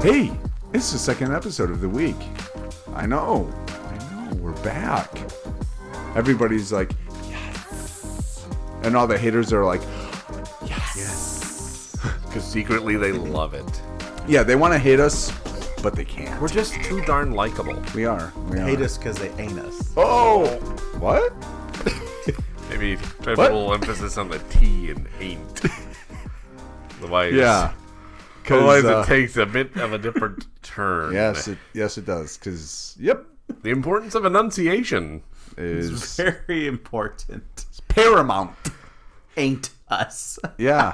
Hey, it's the second episode of the week. I know, we're back. Everybody's like, yes. And all the haters are like, yes. Because secretly they love it. Yeah, they want to hate us, but they can't. We're just too darn likable. We are. Hate us because they ain't us. Oh, what? Maybe try to put a little emphasis on the T and ain't. Otherwise, it takes a bit of a different turn. Yes, it does. Because, the importance of enunciation is very important. It's paramount. Ain't us. Yeah.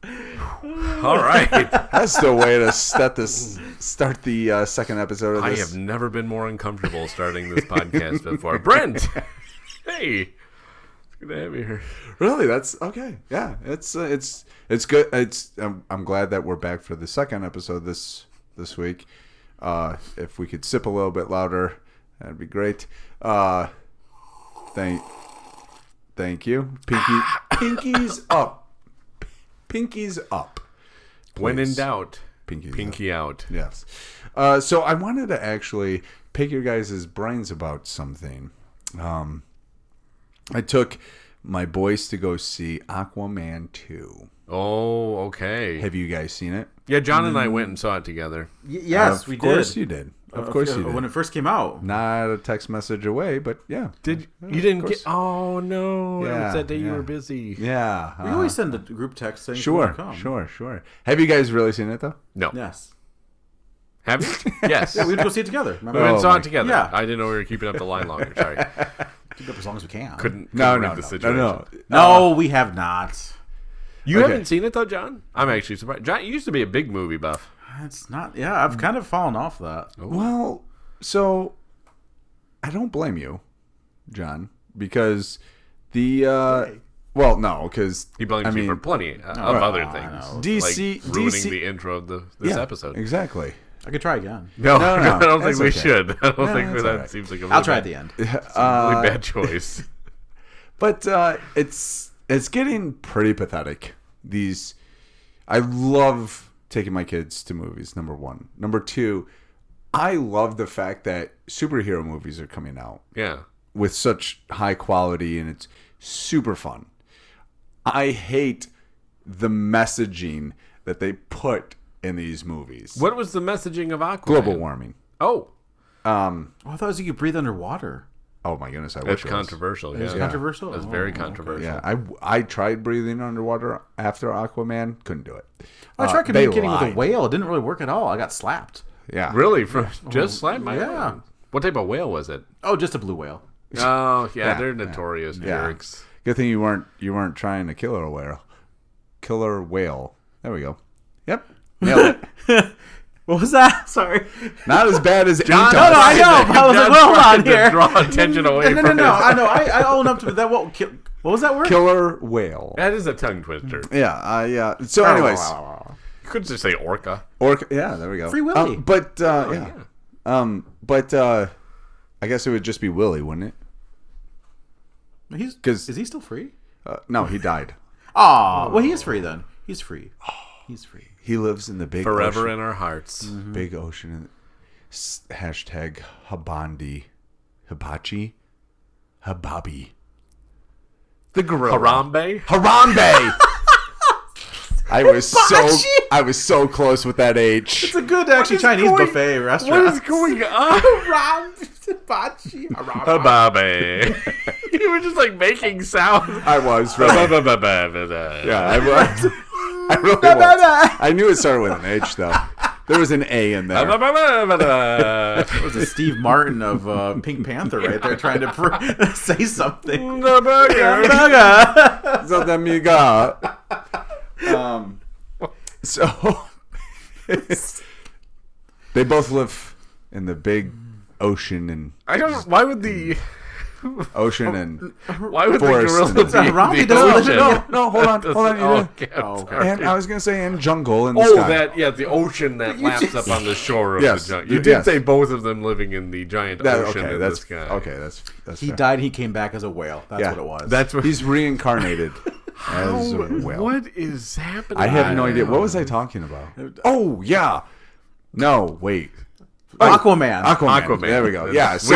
All right. That's the way to start the second episode of this. I have never been more uncomfortable starting this podcast before. Brent! Hey! It's good to have you here. Really? That's okay. Yeah. It's good. I'm glad that we're back for the second episode this week. If we could sip a little bit louder, that'd be great. Thank you. Pinkies up. Pinkies up. Please. When in doubt, pinky out. Yes. So I wanted to actually pick your guys' brains about something. I took my boys to go see Aquaman 2. Oh, okay. Have you guys seen it? Yeah, John and I went and saw it together. Yes, we did. Of course you did. Of course you did. When it first came out. Not a text message away, but yeah. You didn't get... Oh, no. Yeah, it was that day you were busy. Yeah. We always send a group text saying Sure. Have you guys really seen it, though? No. Yes. Have you? Yes. Yeah, we'd go see it together. We Remember? went and saw it together. Yeah. I didn't know we were keeping up the line longer. Sorry. Keep up as long as we can. Couldn't No. read the situation. No, we have not. You Okay. haven't seen it, though, John? I'm actually surprised. John, you used to be a big movie buff. It's not. Yeah, I've kind of fallen off that. Well, so I don't blame you, John, because well, no, because He blames you for plenty of other things. DC like ruining DC the intro of this episode. Exactly. I could try again. No, I don't that's think we okay. should. I don't think that's that all right. seems like a really I'll try at the end. really bad choice. But it's getting pretty pathetic. I love taking my kids to movies, number one. Number two, I love the fact that superhero movies are coming out. Yeah. With such high quality, and it's super fun. I hate the messaging that they put in these movies. What was the messaging of Aquaman? Global warming. Oh. I thought it was you could breathe underwater. Oh my goodness, I wish That's it was. controversial. It's Yeah. controversial? That's very Okay. controversial. Yeah, I tried breathing underwater after Aquaman. Couldn't do it. I tried communicating with a lied. whale. It didn't really work at all. I got slapped. Yeah. Really? Just slap my yeah. hand? What type of whale was it? Oh, just a blue whale. Oh, yeah, Yeah, they're notorious jerks. Good thing you weren't trying to kill a whale. Killer whale. There we go. Yep. Nailed it. What was that? Sorry. Not as bad as John, No, I know. I was like, well, hold on here. Draw attention away No. from it. I know. I own up to that. What was that word? Killer whale. That is a tongue twister. Yeah. Yeah. So, anyways, You could just say orca. yeah. There we go. Free Willy. But I guess it would just be Willy, wouldn't it? Is he still free? No, he died. Oh, well, he is free then. He's free. He's free. He lives in the big Forever ocean. in our hearts. Big ocean. Hashtag Habandi. Hibachi. Hababi. The gorilla. Harambe? I was so close with that H. It's a good, actually, Chinese buffet restaurant. What is going on? Hababe. You were just like making sounds. I was really. Yeah, I was. I really was. I knew it started with an H though. There was an A in there. It was a Steve Martin of Pink Panther right there trying to say something. So then you got. So they both live in the big ocean and I don't. Why would the ocean and Why would forest the gorilla and- be Harambe the doesn't ocean? live no, hold on. Okay, And I was gonna say in jungle in the Oh, sky. the ocean that laps up on the shore of Yes, the jungle. You did yes. say both of them living in the giant ocean in the sky. That's He fair. died. He came back as a whale. That's what it was. That's what. He's reincarnated as a whale. What is happening? I have no idea. What was I talking about? Oh yeah, No, wait. Aquaman. Aquaman. There we go. Yeah. So,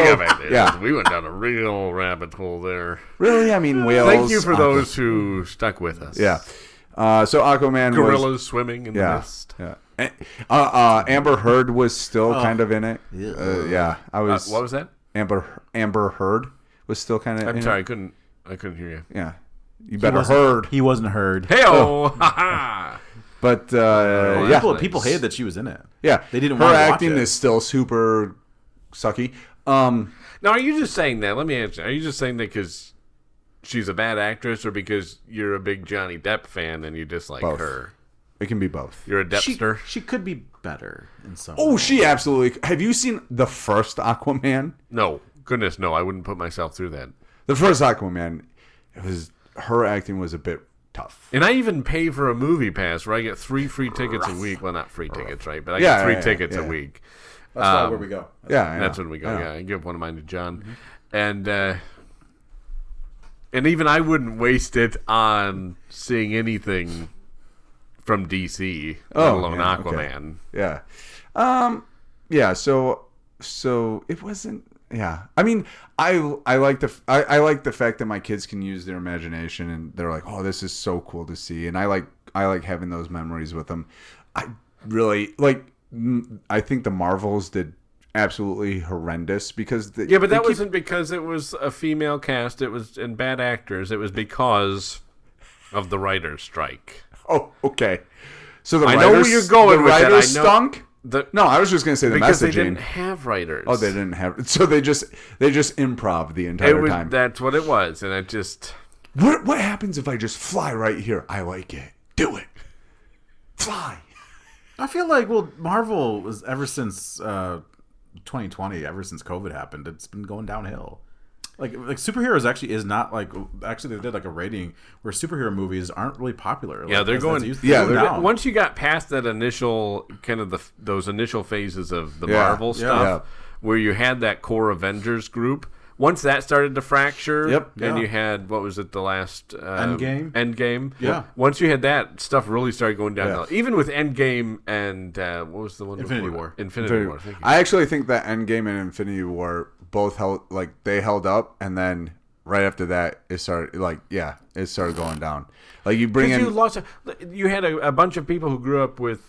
we went down a real rabbit hole there. Really? I mean, whales. Thank you for those who stuck with us. Yeah. So Aquaman Gorillas swimming in the mist. Yeah. Amber Heard was still kind of in it. Yeah. I was. What was that? Amber Heard was still kind of. I'm sorry, I couldn't hear you. Yeah. You better heard. He wasn't heard. Hey-oh! Ha-ha! But people hated that she was in it. Yeah, they didn't. Her want to acting watch it. is still super sucky. Now, are you just saying that? Let me answer. Are you just saying that because she's a bad actress, or because you're a big Johnny Depp fan and you dislike her? It can be both. You're a Deppster. She could be better in some. Oh, way. she absolutely. Have you seen the first Aquaman? No, goodness, no. I wouldn't put myself through that. The first Aquaman, her acting was a bit tough. And I even pay for a movie pass where I get 3 free tickets a week. Well, not free tickets, right? But I get 3 tickets a week. That's where we go. That's when we go. Yeah, I give one of mine to John, and even I wouldn't waste it on seeing anything from DC, let alone Aquaman. Okay. Yeah. So it wasn't. Yeah, I mean, I like the fact that my kids can use their imagination and they're like, oh, this is so cool to see, and I like having those memories with them. I really like. I think the Marvels did absolutely horrendous because but that wasn't because it was a female cast. It was and bad actors. It was because of the writers' strike. Oh, okay. So the I know where you're going with that. Writers stunk. No, I was just going to say the because messaging. they didn't have writers. Oh, they didn't have. So they just improv the entire time. That's what it was, and I just. What happens if I just fly right here? I like it. Do it. Fly. I feel like Marvel was ever since 2020, ever since COVID happened, it's been going downhill. Like superheroes actually is not like they did like a rating where superhero movies aren't really popular. Yeah, like, they're going. They're down. Once you got past that initial kind of those initial phases of the Marvel stuff, where you had that core Avengers group. Once that started to fracture, and you had what was it, the last Endgame. Yeah. Once you had that, stuff really started going downhill. Even with Endgame and what was the one? Infinity War. Infinity War. Thank you. I actually think that Endgame and Infinity War both held up, and then right after that, it started going down. Like you bring in, you had a bunch of people who grew up with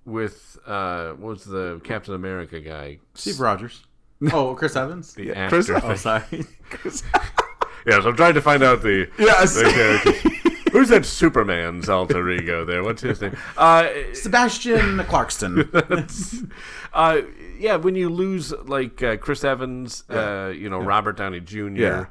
what was the Captain America guy? Steve Rogers. Oh, Chris Evans? The actor. Chris, oh, sorry. Yes, I'm trying to find out the characters. Who's that Superman's alter ego there? What's his name? Sebastian Clarkston. When you lose like Chris Evans, Robert Downey Jr.,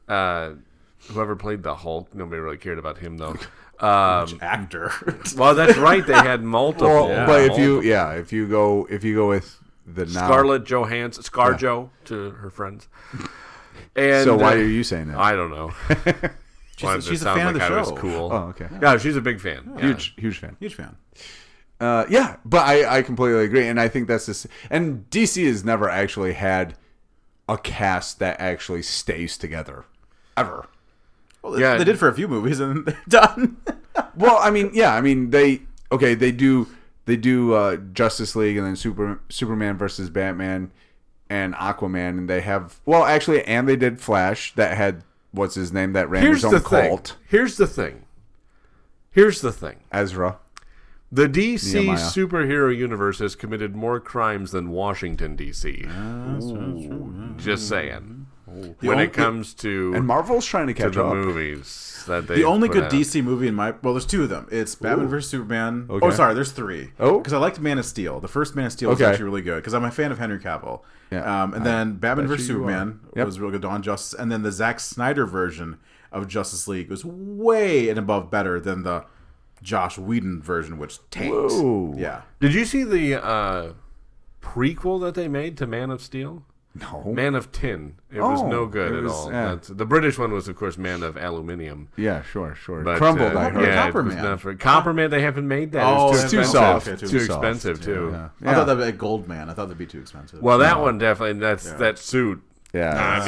whoever played the Hulk, nobody really cared about him though. Which actor? Well, that's right. They had multiple. But if you go with the Scarlett Johansson, ScarJo to her friends. And so why are you saying that? I don't know. she's a fan of the show. Was cool. Oh, okay. Yeah, she's a big fan. Yeah. Huge fan. Huge fan. But I completely agree, and I think that's this. And DC has never actually had a cast that actually stays together, ever. Well, they did for a few movies, and they're done. Well, they do Justice League, and then Superman versus Batman, and Aquaman, and they have and they did Flash that had what's his name that ran his own cult. Here's the thing. Ezra. The DC superhero universe has committed more crimes than Washington, D.C. Just saying. When it comes to... And Marvel's trying to catch up. Movies that they the only good DC movie in my... Well, there's two of them. It's Batman vs. Superman. Okay. Oh, sorry, there's three. Oh. Because I liked Man of Steel. The first Man of Steel was actually really good because I'm a fan of Henry Cavill. Yeah. And then Batman vs. Superman was really good. Dawn Justice. And then the Zack Snyder version of Justice League was way and above better than the Josh Whedon version, which tanked. Whoa. Yeah. Did you see the prequel that they made to Man of Steel? No. Man of Tin. It was no good at all. Yeah. The British one was, of course, Man of Aluminium. Yeah, sure. But, crumbled. Copperman, they haven't made that. Oh, it's too soft. Too expensive, too. Yeah. I thought that would be Goldman. I thought that'd be too expensive. Well, that one definitely, that suit. Yeah.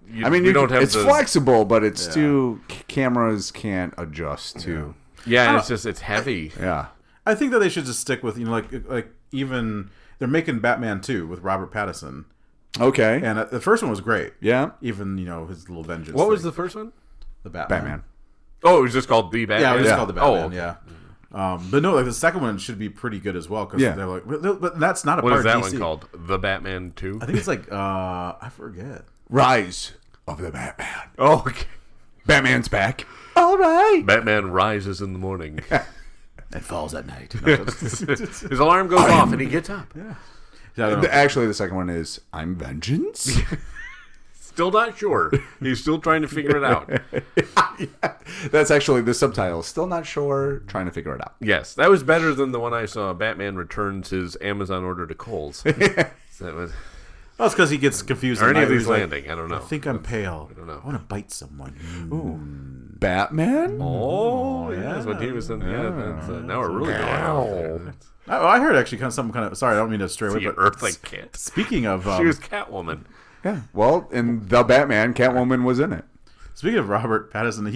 It's flexible, but it's too... Cameras can't adjust to... Yeah, and it's heavy. Yeah. I think that they should just stick with like even they're making Batman 2 with Robert Pattinson. Okay. And the first one was great. Yeah. Even his little vengeance. What was the first one? The Batman. Oh, it was just called The Batman. Yeah, it was just called The Batman. Oh, okay. Yeah. But no, like the second one should be pretty good as well. Cause they're like, but that's not a what part is that of DC. one called? The Batman 2? I think it's like I forget. Rise of the Batman. Oh, okay. Batman's back. All right. Batman rises in the morning. And falls at night. His alarm goes off and he gets up. Yeah. Actually, the second one is I'm Vengeance. Still not sure. He's still trying to figure it out. That's actually the subtitle. Still not sure. Trying to figure it out. Yes, that was better than the one I saw. Batman returns his Amazon order to Kohl's. That was. Well, it's because he gets confused. Or any of these landing. I don't know. I think I'm pale. I don't know. I want to bite someone. Ooh. Batman? Oh, yeah. That's what he was in. Now we're really going out there. I heard actually something kind of. Sorry, I don't mean to stray away. The Earthling Kit. Speaking of, she was Catwoman. Yeah. Well, in The Batman, Catwoman was in it. Speaking of Robert Pattinson,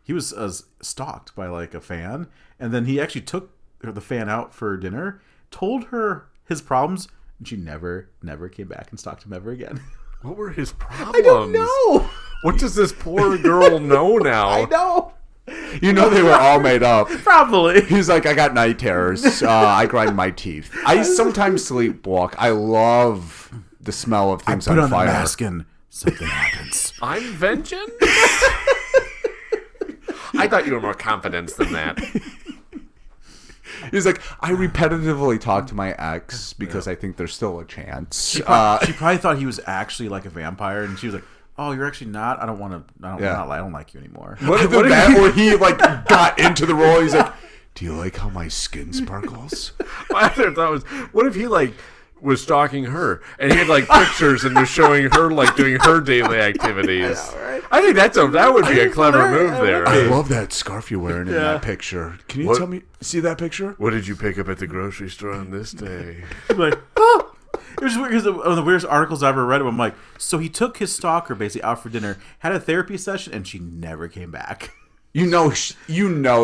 he was stalked by like a fan, and then he actually took the fan out for dinner, told her his problems, and she never came back and stalked him ever again. What were his problems? I don't know. What does this poor girl know now? I know. You know they were all made up. Probably. He's like, I got night terrors. I grind my teeth. I sometimes sleepwalk. I love the smell of things on fire. Put on the mask and something happens. I'm vengeance? I thought you were more confident than that. He's like, I repetitively talk to my ex because I think there's still a chance. She probably thought he was actually like a vampire, and she was like, "Oh, you're actually not. I don't like you anymore." Or he like got into the role. He's like, "Do you like how my skin sparkles?" My other thought was, what if he like was stalking her and he had like pictures and was showing her like doing her daily activities? I think that would be a clever move there. I love that scarf you're wearing in that picture. Can you tell me? See that picture? What did you pick up at the grocery store on this day? Like, oh. It was weird because one of the weirdest articles I ever read. I'm like, so he took his stalker basically out for dinner, had a therapy session, and she never came back. You know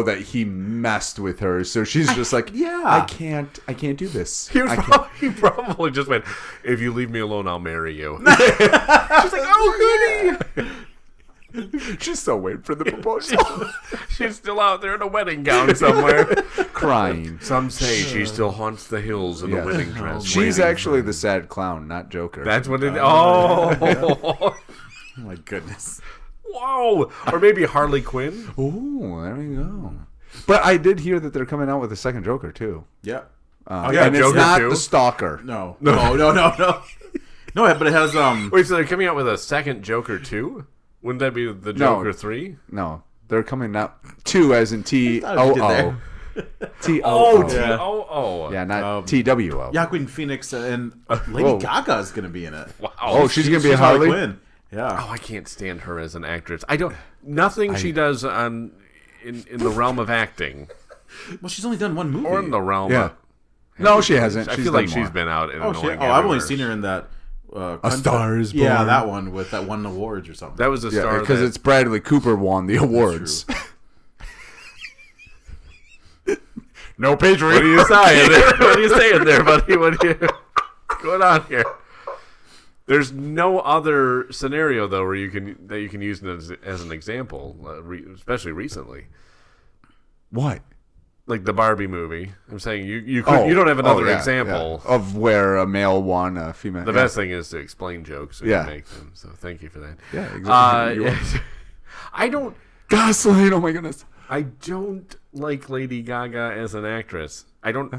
that he messed with her, so she's just like, I can't do this. He probably just went, if you leave me alone, I'll marry you. She's like, oh, goody. She's still waiting for the proposal. She's still out there in a wedding gown somewhere. Crying. Some say she still haunts the hills in a wedding dress. She's actually the sad clown, not Joker. That's what it is. Oh. Oh my goodness. Whoa. Or maybe Harley Quinn. Ooh, there we go. But I did hear that they're coming out with a second Joker, too. Yeah. And Joker it's not too? the stalker. No, but it has... Wait, so they're coming out with a second Joker, too? Wouldn't that be the Joker 3? No, they're coming out 2 as in T-O-O. T-O-O. T-O-O. Yeah, not T-W-O. Joaquin Phoenix and Lady Gaga is going to be in it. Wow. Oh, she's going to be Harley Quinn. Yeah. Oh, I can't stand her as an actress. Nothing she does in the realm of acting. Well, she's only done one movie. Or in the realm of... No, she hasn't. I feel like she's been out in I've only seen her in that... A Star is Born. Yeah, that one with that won awards or something. That was a star because it's Bradley Cooper won the awards. No Patreon. What are you saying there? What are you saying there, buddy? What's going on here? There's no other scenario though where you can use it as an example, especially recently. What? Like the Barbie movie. I'm saying you don't have another example of where a male won a female. The best thing is to explain jokes and make them. So thank you for that. Yeah, exactly. I don't. Gosling. Oh my goodness. I don't like Lady Gaga as an actress. I don't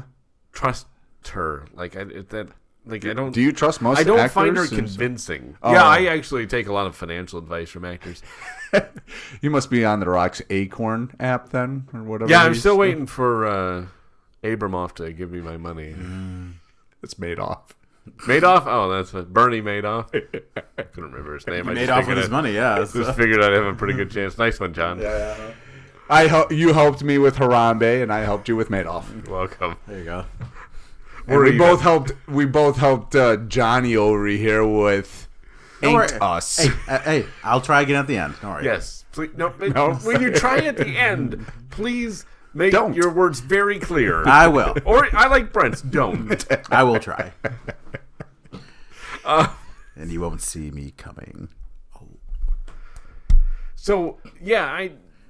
trust her. I don't. Do you trust most? I don't actors? find her convincing. Yeah, I actually take a lot of financial advice from actors. You must be on the Rock's Acorn app then, or whatever. Yeah, I'm still waiting for Abramoff to give me my money. It's Madoff. Madoff? Oh, that's Bernie Madoff. I couldn't remember his name. He made off with his money. Yeah, just figured I'd have a pretty good chance. Nice one, John. Yeah. You helped me with Harambe, and I helped you with Madoff. You're welcome. There you go. We both helped Johnny over here with Ain't Us. Hey, I'll try again at the end. Don't worry. Yes. Please, no. When you try at the end, please Make your words very clear. I will. Or I like Brent's. Don't. I will try. And you won't see me coming. So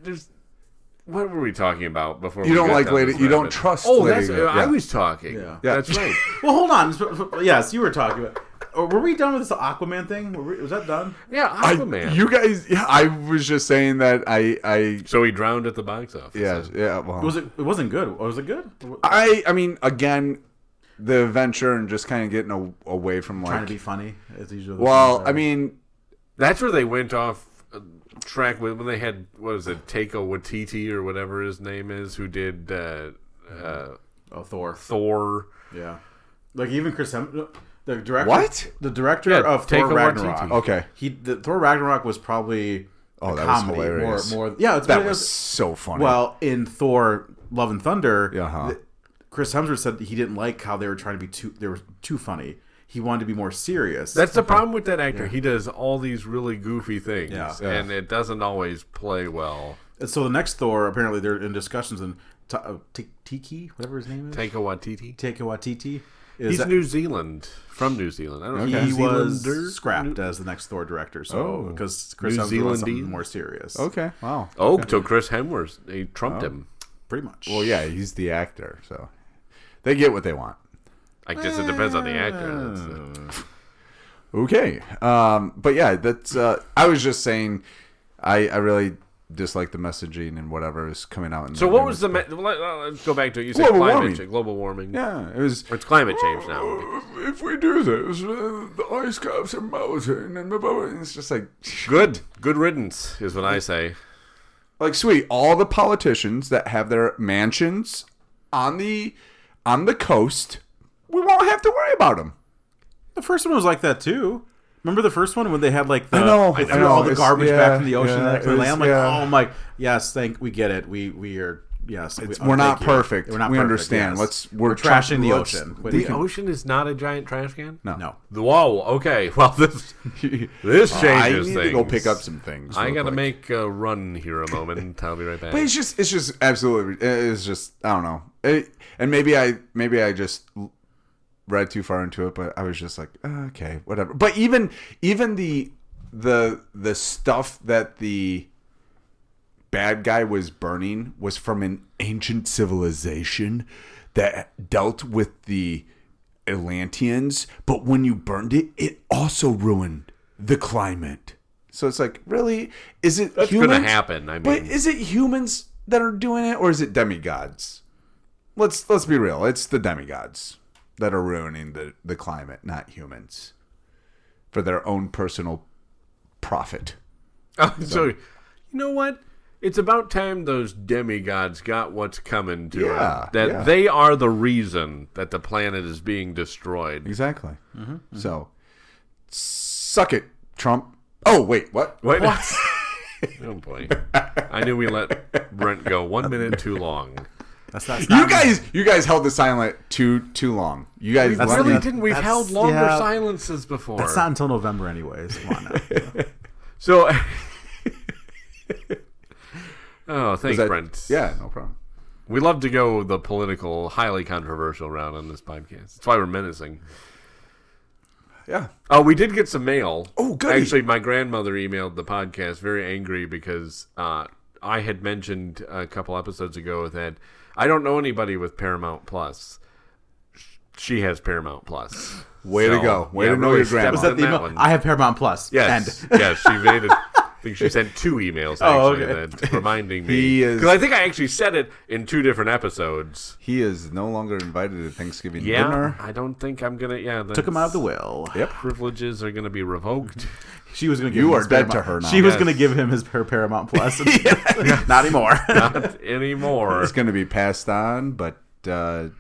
there's. What were we talking about before? You don't like Lady. You don't trust. Lady. I was talking. Yeah, that's right. Well, hold on. Yes, you were talking about. Were we done with this Aquaman thing? Was that done? Yeah, Aquaman. You guys. Yeah, I was just saying that I. So he drowned at the box office. Yeah. Well, it wasn't good. Was it good? I mean, again, the adventure and just kind of getting away from trying to be funny as usual. Well, I mean, that's where they went off track with when they had Taika Waititi or whatever his name is, who did Thor. Yeah, like even Chris the director. What? The director of Thor Ragnarok. Waititi. Okay, Thor Ragnarok was probably that comedy. Was hilarious. More. That was so funny. Well, in Thor: Love and Thunder, Chris Hemsworth said he didn't like how they were trying to be they were too funny. He wanted to be more serious. That's the problem with that actor. Yeah. He does all these really goofy things, and it doesn't always play well. And so the next Thor, apparently they're in discussions, and Tiki, whatever his name is? Taika Waititi. He's New Zealand, from New Zealand. I don't know. He was scrapped as the next Thor director, because Chris Hemsworth wants something more serious. Okay, wow. So Chris Hemsworth, he trumped him. Pretty much. Well, yeah, he's the actor, so they get what they want. I guess it depends on the actor. Okay. But yeah, that's. I was just saying, I really dislike the messaging and whatever is coming out. So what was the? Let's go back to it. You said global warming. Yeah, it's climate change now. If we do this, the ice caps are melting, and it's just like good riddance is what I say. Like, sweet, all the politicians that have their mansions on the coast. We won't have to worry about them. The first one was like that too. Remember the first one when they had like I know all the garbage back from the ocean to the land? I'm like, yes, we get it. We are we're not perfect. We're not we perfect, understand. Yes. We're trashing the ocean. The ocean is not a giant trash can? No. Whoa, okay. Well, this changes I need things. to go pick up some things. I got to make a run here a moment. I'll be right back. But it's just absolutely. It's just I don't know. And maybe I just read too far into it, but I was just like, okay, whatever. But even the stuff that the bad guy was burning was from an ancient civilization that dealt with the Atlanteans, but when you burned it, it also ruined the climate. So it's like, really? Is it That's humans? That's going to happen. I mean, but is it humans that are doing it, or is it demigods? Let's be real. It's the demigods that are ruining the climate, not humans, for their own personal profit. So you know what? It's about time those demigods got what's coming to them. They are the reason that the planet is being destroyed. Exactly. Mm-hmm. So, suck it, Trump. Oh, wait, what? What? Oh, boy. I knew we let Brent go 1 minute too long. That's not you guys held the silent too long. You guys really didn't. We've held longer silences before. That's not until November anyways. Come on now. So... Oh, thanks, Brent. Yeah, no problem. We love to go the political, highly controversial route on this podcast. That's why we're menacing. Yeah. Oh, we did get some mail. Oh, good. Actually, my grandmother emailed the podcast very angry because I had mentioned a couple episodes ago that I don't know anybody with Paramount Plus. She has Paramount Plus. Way to go. Way to know your grandma. Was that the email? I have Paramount Plus. Yes. Yes, she made it. I think she sent 2 emails that reminding me. Because I think I actually said it in 2 different episodes. He is no longer invited to Thanksgiving dinner. I don't think I'm going to. Took him out of the will. Yep. Privileges are going to be revoked. She was going to give You are dead to her now. She was going to give him her Paramount Plus. Not anymore. Not anymore. It's going to be passed on, but...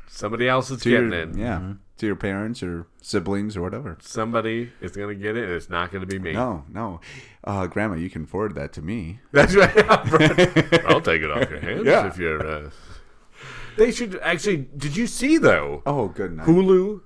somebody else is getting it. Yeah. Mm-hmm. To your parents or siblings or whatever. Somebody is going to get it, and it's not going to be me. No. Grandma, you can forward that to me. That's right. I'll take it off your hands if you're... They should actually... Did you see, though? Oh, good night. Hulu,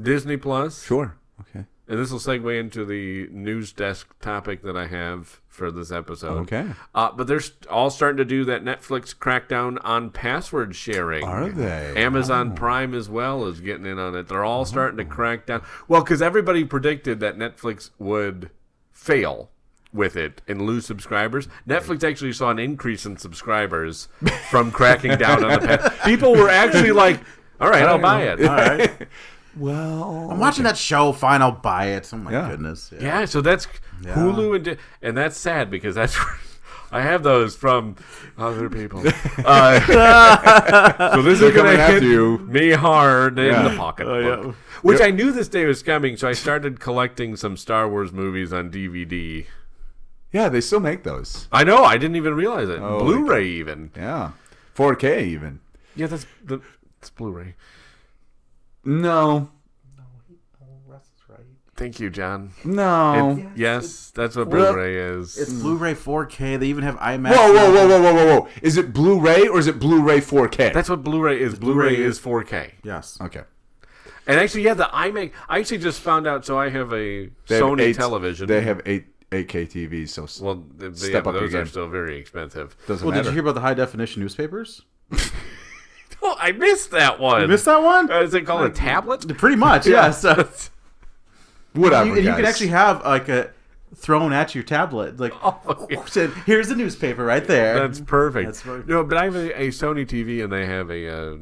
Disney Plus. Sure. Okay. and this will segue into the news desk topic that I have for this episode. Okay. But they're all starting to do that Netflix crackdown on password sharing. Are they? Amazon Prime as well is getting in on it. They're all starting to crack down. Well, because everybody predicted that Netflix would fail with it and lose subscribers. Netflix actually saw an increase in subscribers from cracking down on the people were actually like, all right, I'll buy it. All right. Well, I'm watching that show. Fine, I'll buy it. Oh my goodness. Yeah, so that's Hulu and that's sad because that's I have those from other people. So this is going to hit me hard in the pocketbook. Which I knew this day was coming, so I started collecting some Star Wars movies on DVD. Yeah, they still make those. I know. I didn't even realize it. Oh, Blu-ray even. Yeah. 4K even. Yeah, that's Blu-ray. No. Russ is right. Thank you, John. No. Yes, that's what Blu-ray is. It's Blu-ray 4K. They even have IMAX. Whoa. Is it Blu-ray or is it Blu-ray 4K? That's what Blu-ray is. Blu-ray is 4K. Yes. Okay. And actually, the IMAX. I actually just found out, so I have a Sony television. They have 8K TVs, so step up those again. are still very expensive. Did you hear about the high-definition newspapers? Oh, I missed that one. You missed that one? Is it called a tablet? Pretty much, yes. Whatever, you can actually have like a thrown at your tablet. Like, here's the newspaper right there. That's perfect. That's right. No, but I have a Sony TV, and they have a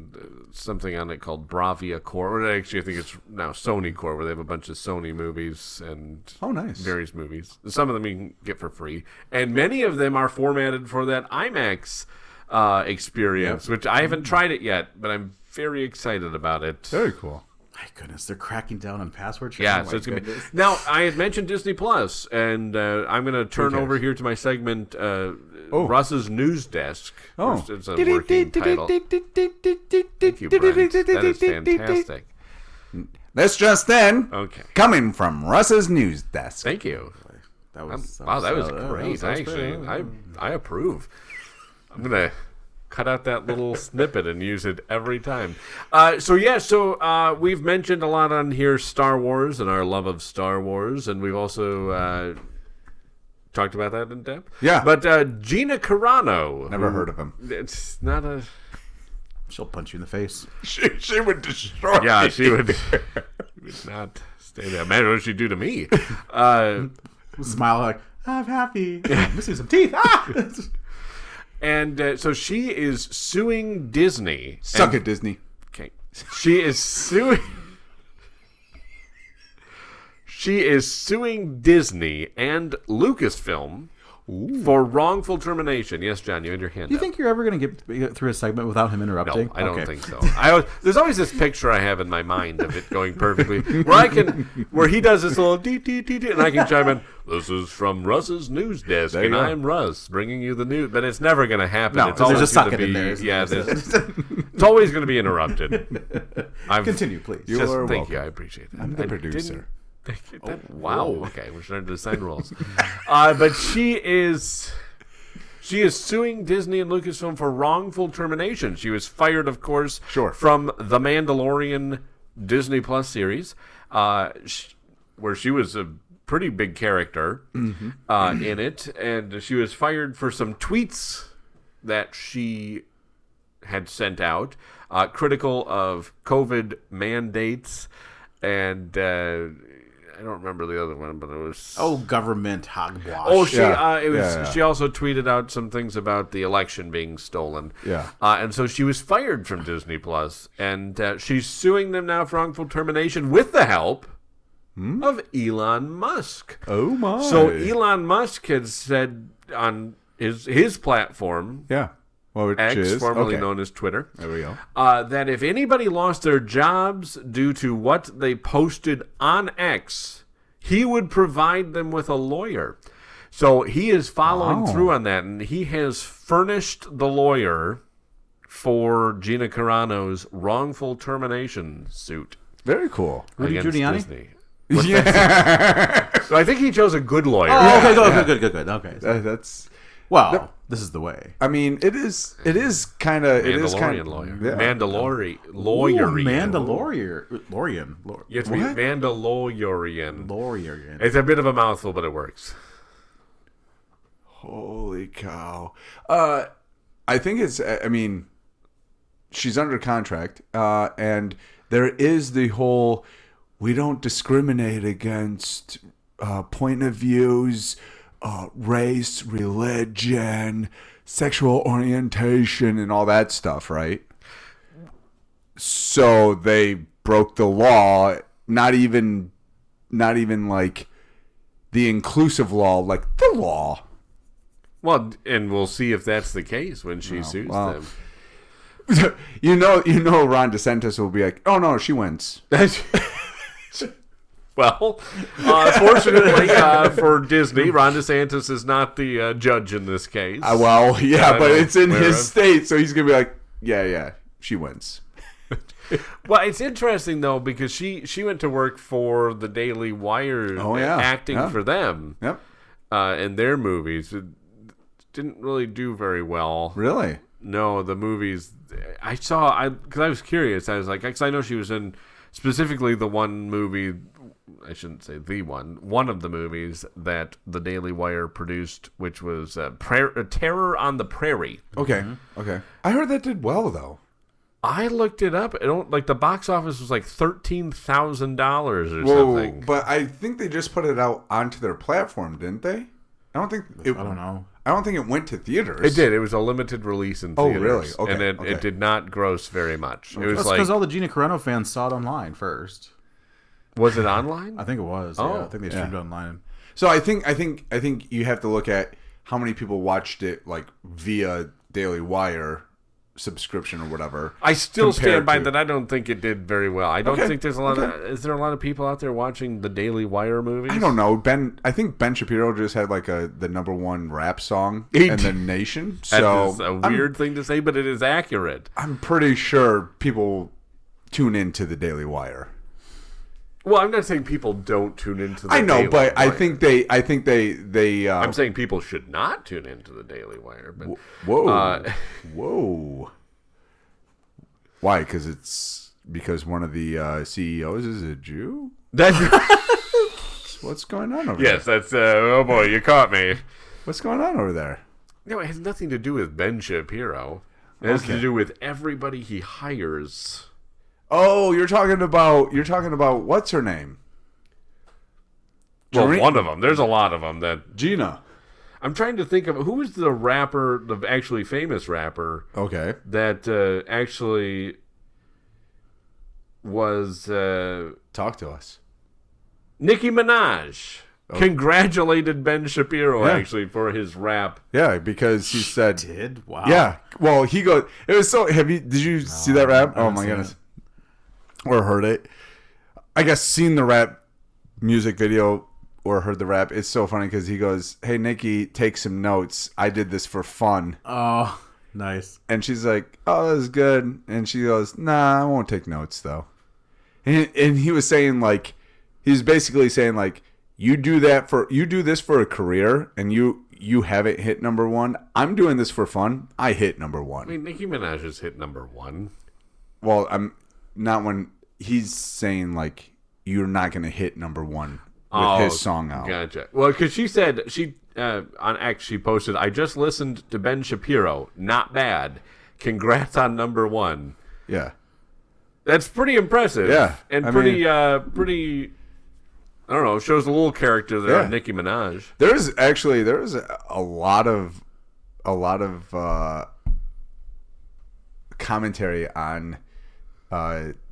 something on it called Bravia Core. Or actually, I think it's now Sony Core, where they have a bunch of Sony movies and various movies. Some of them you can get for free, and many of them are formatted for that IMAX experience, which I haven't tried it yet, but I'm very excited about it. Very cool. My goodness, they're cracking down on password sharing. Yeah, so it's gonna be. Now, I had mentioned Disney Plus, and I'm going to turn over here to my segment, Russ's News Desk. Oh, it's a working title. Thank you, Brent. That is fantastic. That's just then. Okay. Coming from Russ's News Desk. Thank you. That was great. I approve. I'm going to cut out that little snippet and use it every time. So we've mentioned a lot on here Star Wars and our love of Star Wars, and we've also talked about that in depth. Yeah. But Gina Carano. Never heard of him. It's not a... She'll punch you in the face. She would destroy me. Yeah, she would not stay there. Man, what did she do to me? Smile like, I'm happy. Missing some teeth. And so she is suing Disney. Suck it, Disney. Okay. She is suing Disney and Lucasfilm for wrongful termination. Yes, John, you had your hand up. Do you think you're ever going to get through a segment without him interrupting? No, I don't think so. There's always this picture I have in my mind of it going perfectly, where he does this little dee dee dee dee, and I can chime in. This is from Russ's News Desk, and I'm Russ, bringing you the news. But it's never going to happen. No, it's always there's a going suck to it be. in there. Yeah, it's always going to be interrupted. Continue, please. Thank you. I appreciate that. I'm the producer. Thank you. Wow. Okay, we're starting to assign roles. But she is suing Disney and Lucasfilm for wrongful termination. She was fired, of course, from the Mandalorian Disney Plus series, where she was a pretty big character in it, and she was fired for some tweets that she had sent out, critical of COVID mandates, and I don't remember the other one, but it was government hogwash. She also tweeted out some things about the election being stolen. Yeah, and so she was fired from Disney Plus, and she's suing them now for wrongful termination with the help of Elon Musk. Oh my! So Elon Musk had said on his platform, X, formerly known as Twitter. There we go. That if anybody lost their jobs due to what they posted on X, he would provide them with a lawyer. So he is following through on that, and he has furnished the lawyer for Gina Carano's wrongful termination suit. Very cool. Rudy Giuliani? Disney. Yeah. So I think he chose a good lawyer. Oh, okay, good. Okay. That's Well, this is the way. I mean, it is kind of Mandalorian lawyer. Yeah. Mandalorian. Lorian. You have to be Mandalorian. Lorian. It's a bit of a mouthful, but it works. Holy cow. I think it's, I mean, she's under contract, and there is the whole, we don't discriminate against point of views, race, religion, sexual orientation, and all that stuff, right? So they broke the law, not even like the inclusive law, like the law. Well, and we'll see if that's the case when she sues them. You know, Ron DeSantis will be like, "Oh no, she wins." Well, fortunately for Disney, Ron DeSantis is not the judge in this case. But it's in his state, so he's gonna be like, "Yeah, she wins." Well, it's interesting though because she went to work for the Daily Wire, acting for them. Yep. In their movies, it didn't really do very well. Really? No, the movies I saw. Because I was curious. I was like, because I know she was in specifically the one movie. I shouldn't say the one. One of the movies that the Daily Wire produced, which was Terror on the Prairie. Okay. Okay. I heard that did well though. I looked it up. The box office was like $13,000 or something. But I think they just put it out onto their platform, didn't they? I don't know. I don't think it went to theaters. It did. It was a limited release in theaters. Oh, really? Okay. And it did not gross very much. Okay. It was because all the Gina Carano fans saw it online first. Was it online? I think it was. Oh, yeah. I think they streamed it online. So I think you have to look at how many people watched it like via Daily Wire subscription or whatever. I still stand by that. I don't think it did very well. I don't think there's a lot of. Is there a lot of people out there watching the Daily Wire movies? I don't know. I think Ben Shapiro just had like the #1 rap song in the nation. So that's a weird thing to say, but it is accurate. I'm pretty sure people tune into the Daily Wire. Well, I'm not saying people don't tune into the Daily Wire. I know, but Wire. I think they I'm saying people should not tune into the Daily Wire. But, whoa. Why? Because one of the CEOs is a Jew? What's going on over there? Yes, that's... oh, boy, you caught me. What's going on over there? No, it has nothing to do with Ben Shapiro. It has to do with everybody he hires. Oh, you're talking about what's her name? Well, one of them. There's a lot of them. Gina. I'm trying to think of who was the rapper, the actually famous rapper. Okay. That actually was. Talk to us. Nicki Minaj. Oh. Congratulated Ben Shapiro actually for his rap. Yeah, because he said. Did? Wow. Yeah. Well, he goes. It was so. Did you see that rap? Oh my goodness. Or heard it. I guess seen the rap music video or heard the rap. It's so funny because he goes, "Hey Nikki, take some notes. I did this for fun." Oh, nice. And she's like, "Oh, that was good." And she goes, "Nah, I won't take notes though." And he was saying like, he's basically saying like, you do this for a career, and you haven't hit #1. I'm doing this for fun. I hit #1. I mean, Nicki Minaj has hit #1. Well, I'm not when he's saying like you're not going to hit #1 with his song out. Gotcha. Well, because she said on X she posted, "I just listened to Ben Shapiro. Not bad. Congrats on #1." Yeah, that's pretty impressive. Yeah, and pretty. I don't know. Shows a little character there on Nicki Minaj. There is a lot of commentary on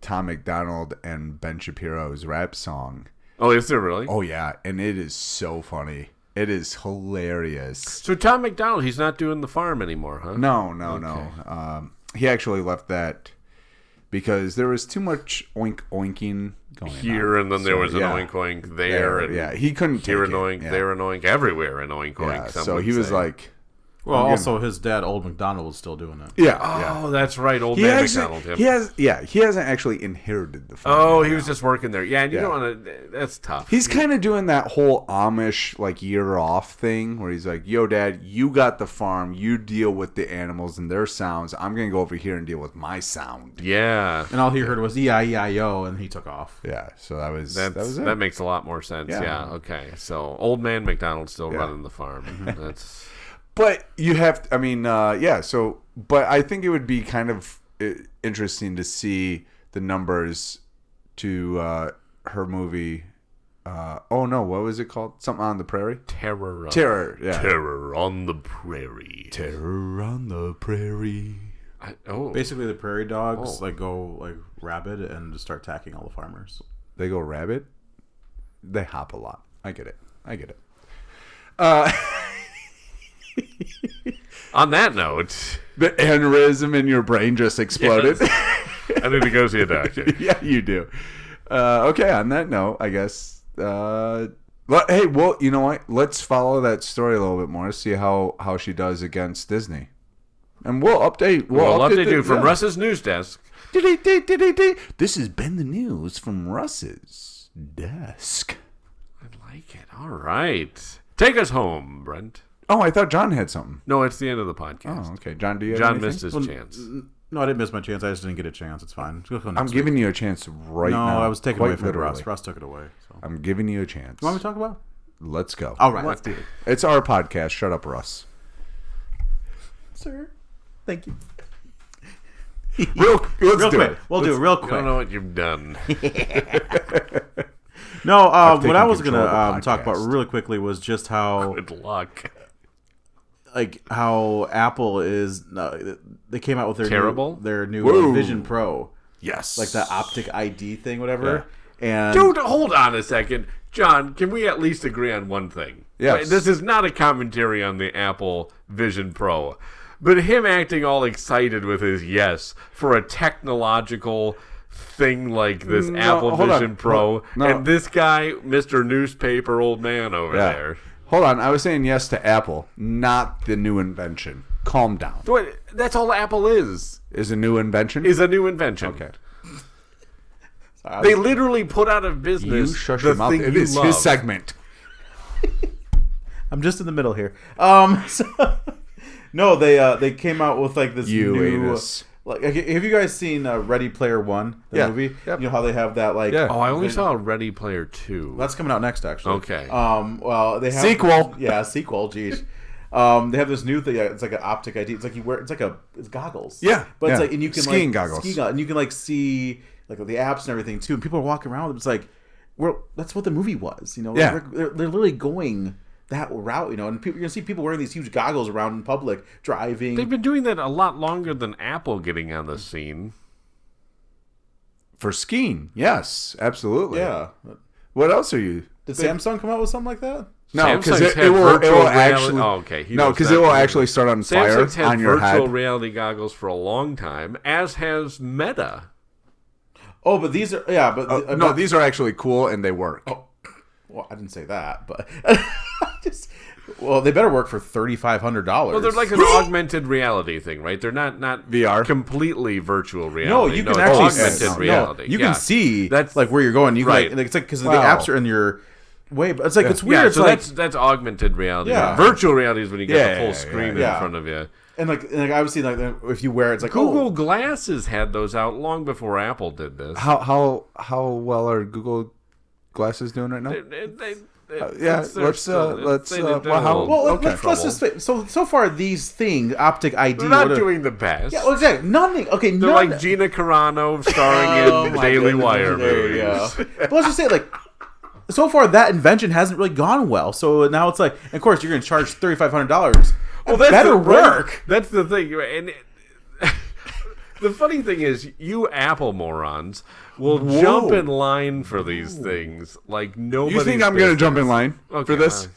Tom McDonald and Ben Shapiro's rap song. Oh, is there really? Oh yeah, and it is so funny. It is hilarious. So Tom McDonald, he's not doing The Farm anymore, huh? No. He actually left that because there was too much oink oinking going here, on. And then there was an oink oink there, and he couldn't here take an oink, it. there an oink, everywhere an oink oink. So he was like, Well, also his dad, Old McDonald, was still doing it. Yeah. Oh, that's right, Old Man McDonald. He hasn't actually inherited the farm. Oh, he was just working there. Yeah, and you don't want to. That's tough. He's kind of doing that whole Amish like year off thing where he's like, "Yo, Dad, you got the farm. You deal with the animals and their sounds. I'm gonna go over here and deal with my sound." Yeah. And all he heard was E-I-E-I-O, and he took off. Yeah. So that was it. That makes a lot more sense. Yeah. Okay. So Old Man McDonald's still running the farm. That's. But you have, so, but I think it would be kind of interesting to see the numbers to her movie. What was it called? Something on the Prairie? Terror, yeah. Terror on the Prairie. Terror on the Prairie. Basically, the prairie dogs go rabid and just start attacking all the farmers. They go rabid? They hop a lot. I get it. On that note, the aneurysm in your brain just exploded. Yes. I need to go see a doctor. Yeah, you do. Okay, on that note, I guess. Hey, well, you know what? Let's follow that story a little bit more. See how she does against Disney, and we'll update. We'll update you from Russ's news desk. This has been the news from Russ's desk. I like it. All right, take us home, Brent. Oh, I thought John had something. No, it's the end of the podcast. Oh, okay. John, do you have John anything? missed his chance. No, I didn't miss my chance. I just didn't get a chance. It's fine. I'm giving you a chance now. No, I was taking away from Russ. Russ took it away. So. I'm giving you a chance. You want me to talk about? Let's go. All right, let's do it. It's our podcast. Shut up, Russ. Sir, thank you. Real quick. We'll do it real quick. I don't know what you've done. No, what I was going to talk about really quickly was just how... Good luck. Like how Apple is... they came out with their new Vision Pro. Yes. Like the optic ID thing, whatever. Yeah. And dude, hold on a second. John, can we at least agree on one thing? Yes. This is not a commentary on the Apple Vision Pro. But him acting all excited with his yes for a technological thing like this Apple Vision Pro. And this guy, Mr. Newspaper Old Man over there. Hold on. I was saying yes to Apple, not the new invention. Calm down. Wait, that's all Apple is. Is a new invention? Is a new invention. Okay. They literally put out of business you shush your mouth. It is his segment. I'm just in the middle here. No, they came out with like this new. Like, have you guys seen Ready Player One, the movie? Yep. You know how they have that like. Yeah. Oh, I only saw Ready Player 2. That's coming out next, actually. Okay. Well, they have sequel. Yeah, sequel. Geez. They have this new thing. It's like an optic ID. It's like you wear. It's goggles. Yeah. But it's like, and you can skiing goggles. And you can like see like the apps and everything too. And people are walking around with it. It's like, that's what the movie was. You know. Yeah. They're literally going that route, you know, and you're gonna see people wearing these huge goggles around in public, driving. They've been doing that a lot longer than Apple getting on the scene. For skiing, yes, absolutely. Yeah. What else are you? Did Samsung come out with something like that? No, because it will actually. Oh, okay. No, because it will actually start on fire Samsung's had on your head. virtual reality goggles for a long time, as has Meta. Oh, but these are no, these are actually cool and they work. Oh. Well, I didn't say that, but they better work for $3,500. Well, they're like an augmented reality thing, right? They're not VR, completely virtual reality. No, you can actually augmented reality. You can see that's like where you're going. You can it's like because the apps are in your way, but it's like it's weird. Yeah, it's so like, that's augmented reality. Yeah. Virtual reality is when you get the full screen in front of you. And like obviously, like if you wear it, it's like Google Glasses had those out long before Apple did this. How well are Google Glasses doing right now? Let's just say, so far these things, optic ID, they're not doing the best. Yeah, well, exactly. Nothing. Okay, they're like Gina Carano starring in Daily Wire movies. But let's just say, like, so far that invention hasn't really gone well. So now it's like, and of course, you're going to charge $3,500. Well, that better work. That's the thing, and the funny thing is, you Apple morons will jump in line for these things like nobody. You think I'm going to jump in line for this?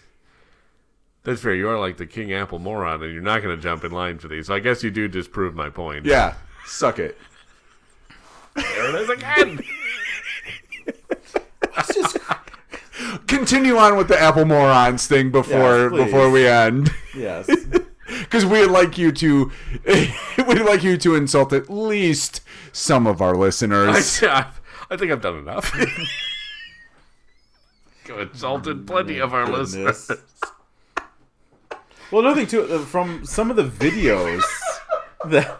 That's fair. You are like the king Apple moron, and you're not going to jump in line for these. So I guess you do disprove my point. Yeah, suck it. There it is again. Let's just continue on with the Apple morons thing before we end. Yes. because we'd like you to insult at least some of our listeners. I think I've done enough. Insulted plenty of our listeners. Well, another thing too, from some of the videos that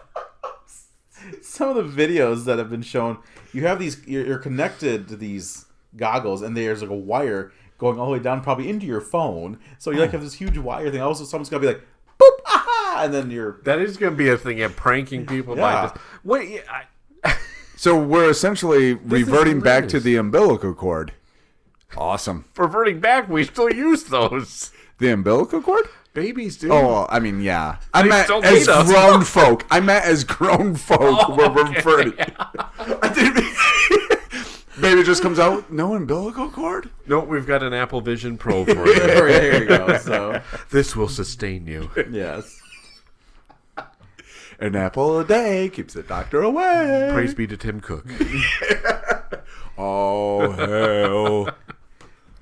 have been shown, you have these. You're connected to these goggles, and there's like a wire going all the way down, probably into your phone. So you like have this huge wire thing. Also, someone's gonna be like, "Boop, aha!" and then you're. That is gonna be a thing of pranking people by this. Wait, so we're essentially reverting back to the umbilical cord. Awesome. Reverting back, we still use those. The umbilical cord? Babies do. Oh, I mean, yeah. I meant as grown folk. We're reverting. I didn't. Baby just comes out. No umbilical cord? No, we've got an Apple Vision Pro for you. There you go. So this will sustain you. Yes. An apple a day keeps the doctor away. Praise be to Tim Cook. Oh, hell.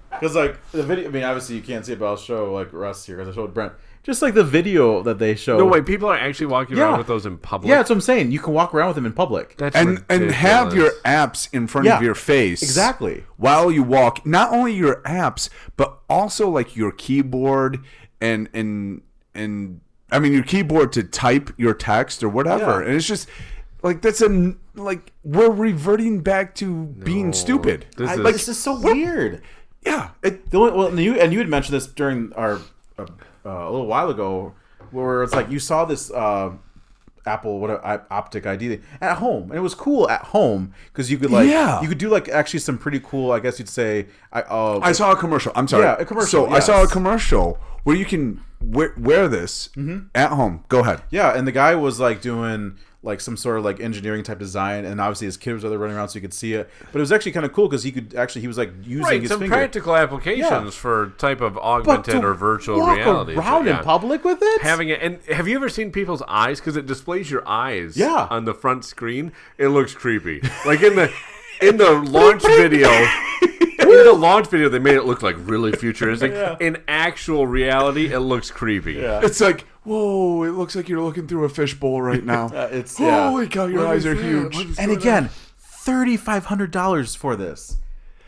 Because, like, the video, I mean, obviously you can't see it, but I'll show, like, Russ here, because I showed Brent. Just, like, the video that they show. No, wait, people are actually walking around with those in public? Yeah, that's what I'm saying. You can walk around with them in public. That's and have your apps in front of your face. Exactly. While you walk. Not only your apps, but also, like, your keyboard and I mean, your keyboard to type your text or whatever. Yeah. And it's just... Like, we're reverting back to being stupid. This is so weird. Yeah. And you had mentioned this during our a little while ago, where it's like you saw this Apple Optic ID thing at home, and it was cool at home because you could you could do like actually some pretty cool, I guess you'd say. I saw a commercial. I'm sorry. Yeah, a commercial. So I saw a commercial where you can wear this at home. Go ahead. Yeah, and the guy was like doing like some sort of like engineering type design, and obviously his kid was there running around so you could see it. But it was actually kind of cool because he was like using his some finger. Practical applications for type of augmented or virtual reality. Walk around in public with it? Having it, and have you ever seen people's eyes? Because it displays your eyes on the front screen. It looks creepy. Like in the launch video. In the launch video, they made it look like really futuristic. Yeah. In actual reality, it looks creepy. Yeah. It's like, whoa, it looks like you're looking through a fishbowl right now. Holy cow, your eyes are huge. And again, $3,500 for this.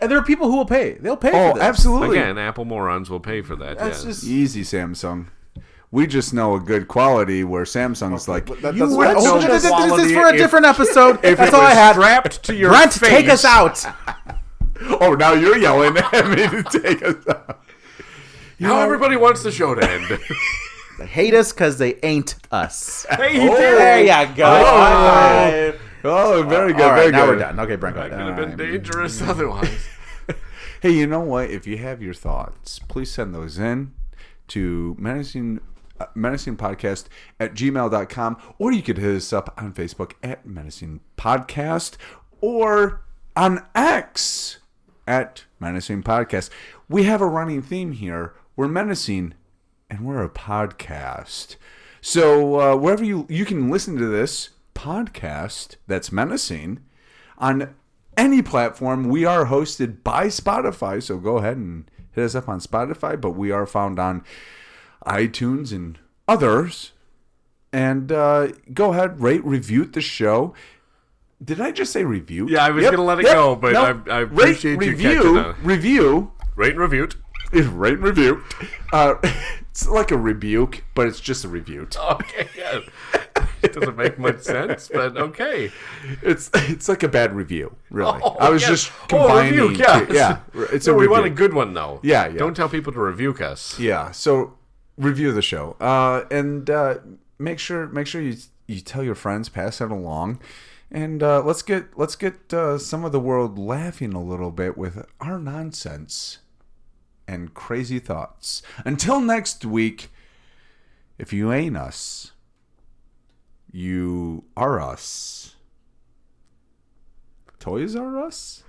And there are people who will pay. They'll pay for this. Absolutely. Again, Apple morons will pay for that. That's just easy, Samsung. We just know a good quality where Samsung's like, this is for a different episode. That's all I had. Strapped to your Brent, face. take us out. Oh, now you're yelling at me to take us out. Now everybody wants the show to end. They hate us because they ain't us. Hey, you did. There you go. Oh, very good. All right, very now good. we're done. Okay, Brent, go ahead. That could have been dangerous otherwise. Hey, you know what? If you have your thoughts, please send those in to menacingpodcast at gmail.com, or you could hit us up on Facebook at Menacing Podcast, or on X at Menacing Podcast. We have a running theme here. We're menacing, and we're a podcast. So wherever you can listen to this podcast that's menacing on any platform. We are hosted by Spotify, so go ahead and hit us up on Spotify, but we are found on iTunes and others. And go ahead, rate, review the show. Did I just say review? Yeah, I was going to let it go, but I appreciate you catching that. Review. Rate and review. Rate and review. It's like a rebuke, but it's just a review. Okay, yeah. It doesn't make much sense, but okay. It's like a bad review, really. I was just combining. Review, yes. Yeah, it's a we review. want a good one, though. Yeah. Don't tell people to review us. Yeah, so review the show. And make sure you tell your friends, pass it along. And let's get some of the world laughing a little bit with our nonsense and crazy thoughts. Until next week, if you ain't us, you are us. Toys R Us?